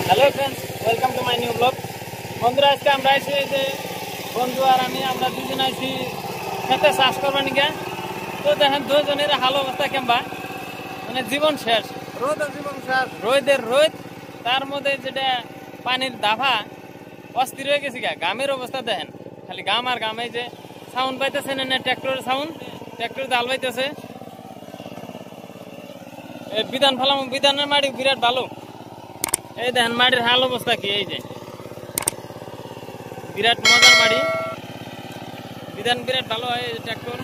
Hello friends, welcome to my new blog. বন্ধুরা, আজকে আমরা আছি যে বন্ধু আর আমরা দুজন আছি খেতে চাষ করবার নিকে। তো দেখেন দুজনের হাল অবস্থা কেমবা, মানে জীবন শেষ, রোদের রোদ, তার মধ্যে যেটা পানির দাফা অস্থির হয়ে গেছে। গ্রামের অবস্থা দেখেন, খালি গাম আর গামে যে সাউন্ড পাইতেছে না ট্র্যাক্টরের সাউন্ড, ট্র্যাক্টর জাল পাইতেছে। বিধান ফেলাম, বিধানের মাটি বিরাট ভালো। এই দেখেন মাটির হাল অবস্থা কি, এই যে বিরাট মজার মাটি, বিধান বিরাট ভালো হয়। ট্র্যাক্টর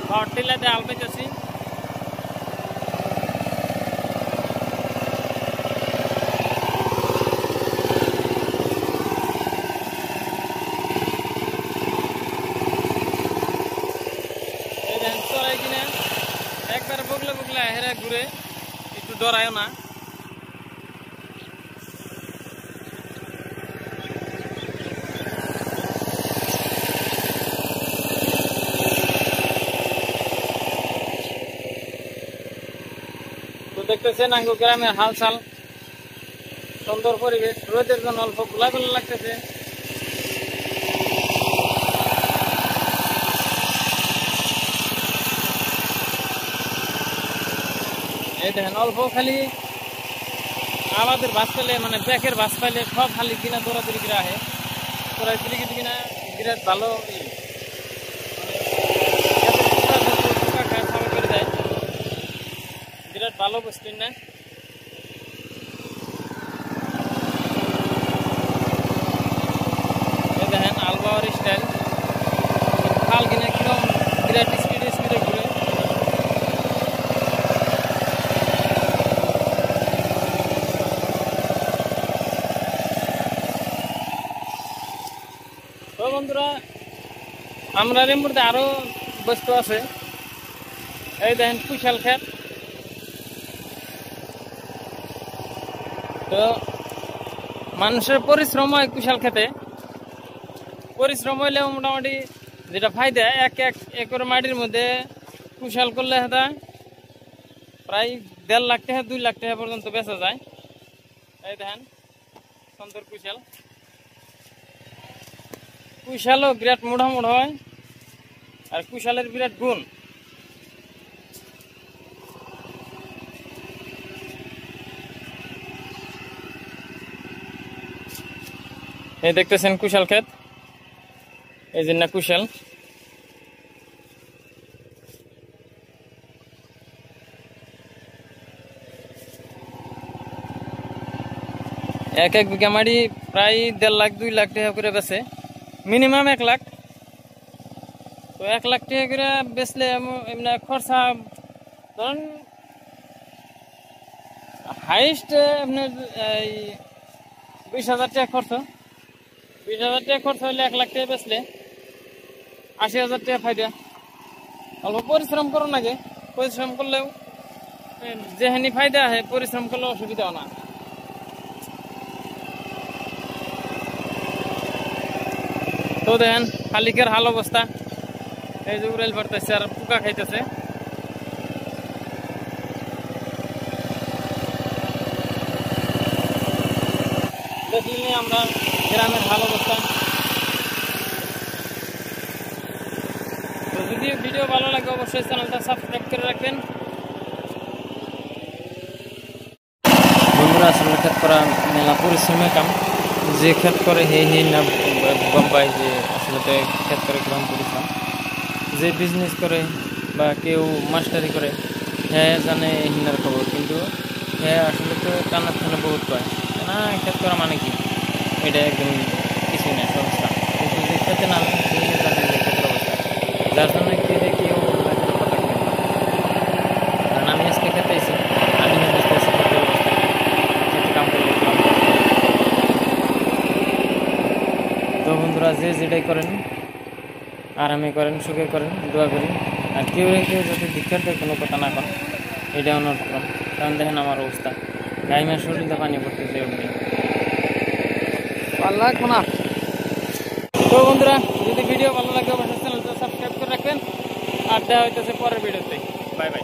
পাওয়ার টিলাতে হাল পাইতেছি। এই দেখেন চড়াই কিনা একবার বগলে বগলে হেরে ঘুরে, একটু ডরায়ও না। দেখতেছেন আঙ্গু গ্রামের হালচাল, সুন্দর পরিবেশ, রোদের জন্য অল্প গোলাগুলো লাগতেছে। এই দেখেন অল্প খালি আমাদের বাস পাইলে, মানে ব্যাকের বাস পাইলে সব খালি কিনা দৌড়াদৌড়ি কিনা আহে, দৌড়াদৌড়ি কিনা বিরাট ভালো করে দেয়, বিরাট ভালো বুঝতেন না। এই দেখেন আলবাওয়ার স্টাইল, খাল কিনা কিরম বিরাট স্পিডে স্পিডে ঘুরে। তো বন্ধুরা, আমরা এর মধ্যে আরো বস্তু আছে। এই দেখেন কুশাল ক্ষেত। তো মানুষের পরিশ্রম হয় কুশাল খেতে, পরিশ্রম হইলেও মোটামুটি যেটা ফায়দা, এক একর মাটির মধ্যে কুশাল করলে সেটা প্রায় 1.5 লাখ টাকা 2 লাখ টাকা পর্যন্ত বেচা যায়। এই দেখেন সুন্দর কুশাল, কুশালও বিরাট মোটা মোটা হয়, আর কুশালের বিরাট গুণ। এই দেখতেছেন কুশাল ক্ষেত, এই যে না কুশাল। এক বিঘা মাটি প্রায় 1.5 লাখ 2 লাখ টাকা করে বেচে, মিনিমাম 1 লাখ। তো 1 লাখ টাকা করে বেচলে এমনি খরচা ধরেন হাইস্ট আপনার 20,000 টাকা খরচ। 20,000 টাকা খরচ হইলে 1 লাখ টাকা বেচলে 80,000 টাকা ফায়দা। অল্প পরিশ্রম করো নাকি, পরিশ্রম করলেও যেখানে ফায়দা হয়, পরিশ্রম করলে অসুবিধাও না। তো দেখেন খালিকের হাল অবস্থা, এই যে উড়াইল পড়তেছে আর পোকা খাইতেছে। দেখলি আমরা গ্রামের হাল অবস্থা। তো যদি ভিডিও ভালো লাগে অবশ্যই চ্যানেলটা সাবস্ক্রাইব করে রাখবেন। বন্ধুরা, আসলে ক্ষেত করা মেলা পরিশ্রমের কাম। যে ক্ষেত করে হে না গম পায় যে আসলে ক্ষেত করে কিরকম পরিশ্রম। যে বিজনেস করে বা কেউ মাস্টারি করে, হ্যাঁ জানে হিনার খবর, কিন্তু হ্যাঁ আসলে তো টানার টানা বহুত পায় না। ক্ষেত করা মানে কি, এটা একদম কিছুই না, সংস্থা। কিন্তু যে খেতে নামে সে জানে যে ক্ষেতের অবস্থা, যার জন্য কেউ কথা বলে। কারণ আমি আজকে খেতে এসেছি, আমি বুঝতে পারছি ক্ষেতের অবস্থা, খেতে কাম করে। তো বন্ধুরা, যে যেটাই করেন আরামে করেন, সুখে করেন, দোয়া করি। আর কেউ যদি ভিক্ষার দেয় কোনো কথা না করেন, এটা অনুরোধ করেন। কারণ দেখেন আমার অবস্থা, গাইমের শরীরটা পানি পড়তেছে উঠবে পাল্লা কোনা। তো বন্ধুরা, যদি ভিডিও ভালো লাগে অবশ্যই চ্যানেলটা সাবস্ক্রাইব করে রাখবেন। আর দেখা হইতেছে পরের ভিডিওতে। Bye bye.